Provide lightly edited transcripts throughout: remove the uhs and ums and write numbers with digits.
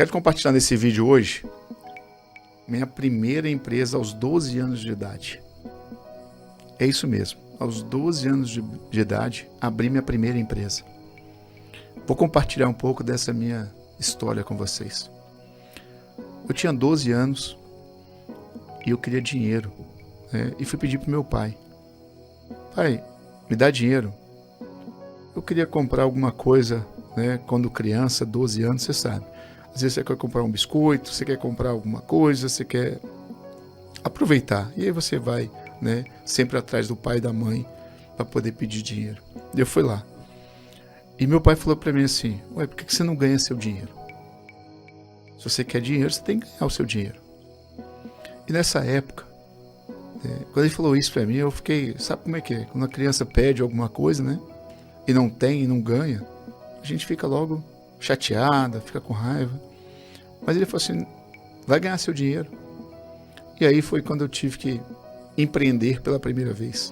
Quero compartilhar nesse vídeo hoje minha primeira empresa aos 12 anos de idade. É isso mesmo, aos 12 anos de idade, abri minha primeira empresa. Vou compartilhar um pouco dessa minha história com vocês. Eu tinha 12 anos e eu queria dinheiro, né? E fui pedir para o meu pai. Pai, me dá dinheiro. Eu queria comprar alguma coisa, né? Quando criança, 12 anos, você sabe. Às vezes você quer comprar um biscoito, você quer comprar alguma coisa, você quer aproveitar. E aí você vai, né, sempre atrás do pai e da mãe para poder pedir dinheiro. Eu fui lá. E meu pai falou para mim assim: ué, por que você não ganha seu dinheiro? Se você quer dinheiro, você tem que ganhar o seu dinheiro. E nessa época, quando ele falou isso para mim, eu fiquei, sabe como é que é? Quando a criança pede alguma coisa, né, e não tem e não ganha, a gente fica logo chateada, fica com raiva. Mas ele falou assim: vai ganhar seu dinheiro. E aí foi quando eu tive que empreender pela primeira vez.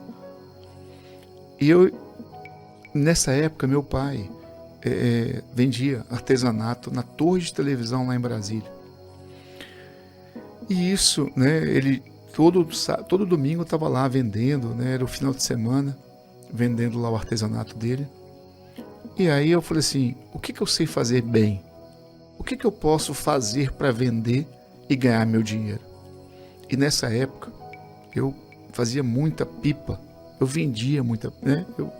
E eu, nessa época, meu pai vendia artesanato na torre de televisão lá em Brasília. E isso, né, ele todo domingo estava lá vendendo, né, era o final de semana, vendendo lá o artesanato dele. E aí eu falei assim: o que eu sei fazer bem? O que eu posso fazer para vender e ganhar meu dinheiro? E nessa época eu fazia muita pipa, eu vendia muita, né? Eu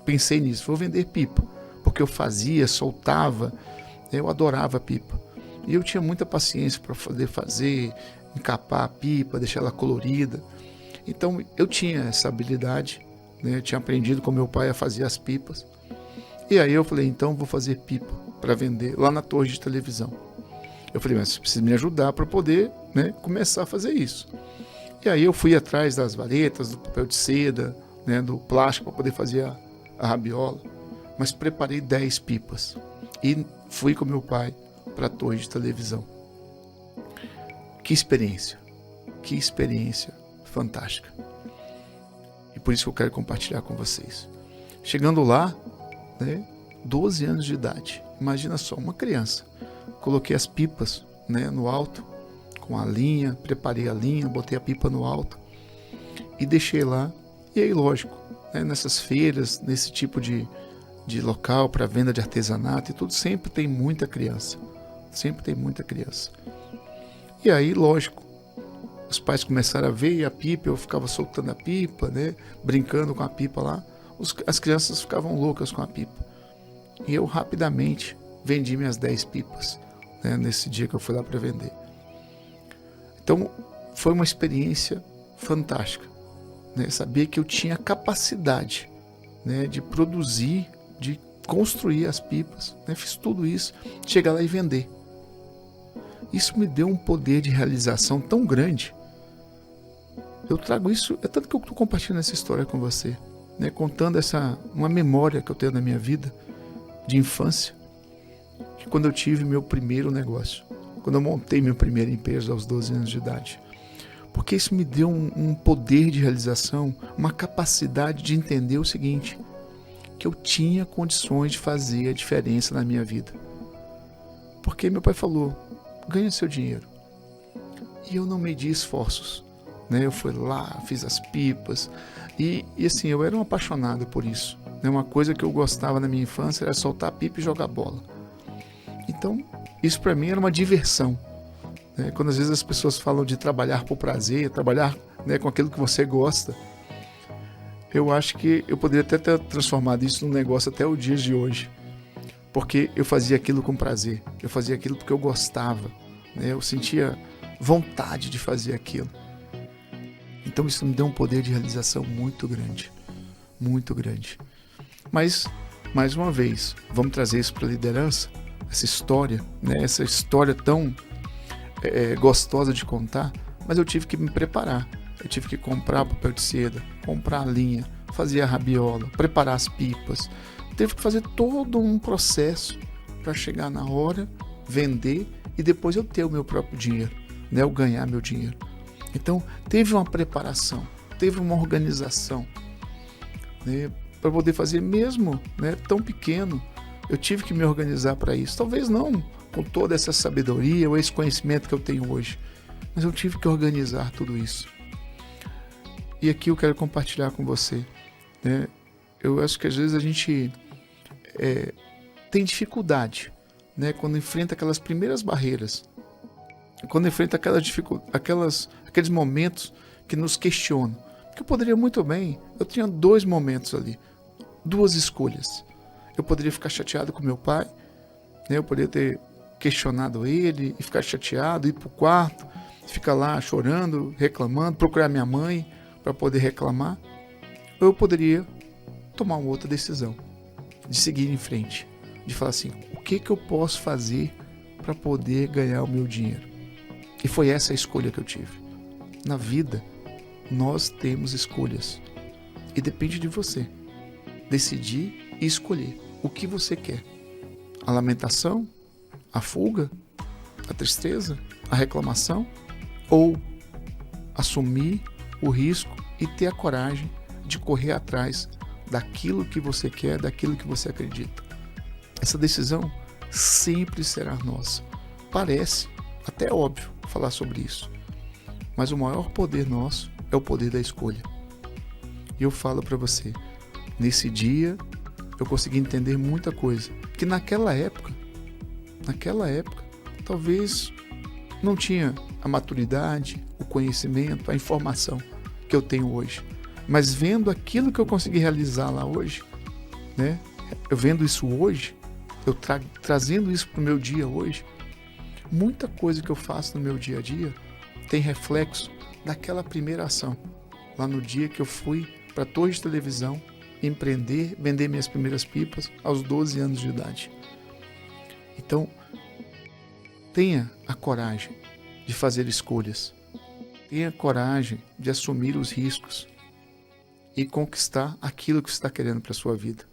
pensei nisso, vou vender pipa, porque eu fazia, soltava, eu adorava pipa. E eu tinha muita paciência para poder fazer, encapar a pipa, deixar ela colorida. Então eu tinha essa habilidade, né? Eu tinha aprendido com meu pai a fazer as pipas. E aí eu falei: então vou fazer pipa para vender lá na torre de televisão. Eu falei: mas você precisa me ajudar para poder, né, começar a fazer isso. E aí eu fui atrás das varetas, do papel de seda, né, do plástico para poder fazer a rabiola. Mas preparei 10 pipas e fui com meu pai para a torre de televisão. Que experiência fantástica. E por isso que eu quero compartilhar com vocês. Chegando lá, 12 anos de idade, imagina só, uma criança. Coloquei as pipas, né, no alto, com a linha, preparei a linha, botei a pipa no alto e deixei lá. E aí, lógico, né, nessas feiras, nesse tipo de local para venda de artesanato e tudo, sempre tem muita criança. E aí, lógico, os pais começaram a ver e a pipa, eu ficava soltando a pipa, né, brincando com a pipa lá. As crianças ficavam loucas com a pipa. E eu rapidamente vendi minhas 10 pipas, né, nesse dia que eu fui lá para vender. Então foi uma experiência fantástica, né, saber que eu tinha capacidade, né, de produzir, de construir as pipas, né, fiz tudo isso, chegar lá e vender. Isso me deu um poder de realização tão grande. Eu trago isso, é tanto que eu estou compartilhando essa história com você, né, contando uma memória que eu tenho na minha vida de infância, que quando eu tive meu primeiro negócio, quando eu montei minha primeira empresa aos 12 anos de idade, porque isso me deu um poder de realização, uma capacidade de entender o seguinte, que eu tinha condições de fazer a diferença na minha vida. Porque meu pai falou: ganha seu dinheiro. E eu não medi esforços, né? Eu fui lá, fiz as pipas e assim, eu era um apaixonado por isso, né? Uma coisa que eu gostava na minha infância era soltar a pipa e jogar bola. Então isso para mim era uma diversão, né? Quando às vezes as pessoas falam de trabalhar por prazer, trabalhar, né, com aquilo que você gosta, eu acho que eu poderia até ter transformado isso num negócio até o dia de hoje, porque eu fazia aquilo com prazer, eu fazia aquilo porque eu gostava, né? Eu sentia vontade de fazer aquilo. Então isso me deu um poder de realização muito grande, muito grande. Mas, mais uma vez, vamos trazer isso para a liderança, essa história, né? Essa história tão gostosa de contar, mas eu tive que me preparar. Eu tive que comprar papel de seda, comprar a linha, fazer a rabiola, preparar as pipas. Teve que fazer todo um processo para chegar na hora, vender e depois eu ter o meu próprio dinheiro, né? Eu ganhar meu dinheiro. Então, teve uma preparação, teve uma organização, né, para poder fazer mesmo, né, tão pequeno. Eu tive que me organizar para isso. Talvez não com toda essa sabedoria ou esse conhecimento que eu tenho hoje. Mas eu tive que organizar tudo isso. E aqui eu quero compartilhar com você, né? Eu acho que às vezes a gente tem dificuldade, né? Quando enfrenta aquelas primeiras barreiras, quando enfrenta aqueles momentos que nos questionam. Porque eu poderia muito bem, eu tinha 2 momentos ali, 2 escolhas. Eu poderia ficar chateado com meu pai, né? Eu poderia ter questionado ele e ficar chateado, ir para o quarto, ficar lá chorando, reclamando, procurar minha mãe para poder reclamar. Ou eu poderia tomar uma outra decisão, de seguir em frente, de falar assim, o que eu posso fazer para poder ganhar o meu dinheiro? E foi essa a escolha que eu tive. Na vida, nós temos escolhas e depende de você decidir e escolher o que você quer. A lamentação, a fuga, a tristeza, a reclamação, ou assumir o risco e ter a coragem de correr atrás daquilo que você quer, daquilo que você acredita. Essa decisão sempre será nossa. Parece até óbvio falar sobre isso, mas o maior poder nosso é o poder da escolha. E eu falo para você, nesse dia eu consegui entender muita coisa, que naquela época, talvez não tinha a maturidade, o conhecimento, a informação que eu tenho hoje. Mas vendo aquilo que eu consegui realizar lá hoje, né? Eu vendo isso hoje, eu trazendo isso para o meu dia hoje, muita coisa que eu faço no meu dia a dia tem reflexo daquela primeira ação. Lá no dia que eu fui para a torre de televisão, empreender, vender minhas primeiras pipas aos 12 anos de idade. Então, tenha a coragem de fazer escolhas. Tenha coragem de assumir os riscos e conquistar aquilo que você está querendo para a sua vida.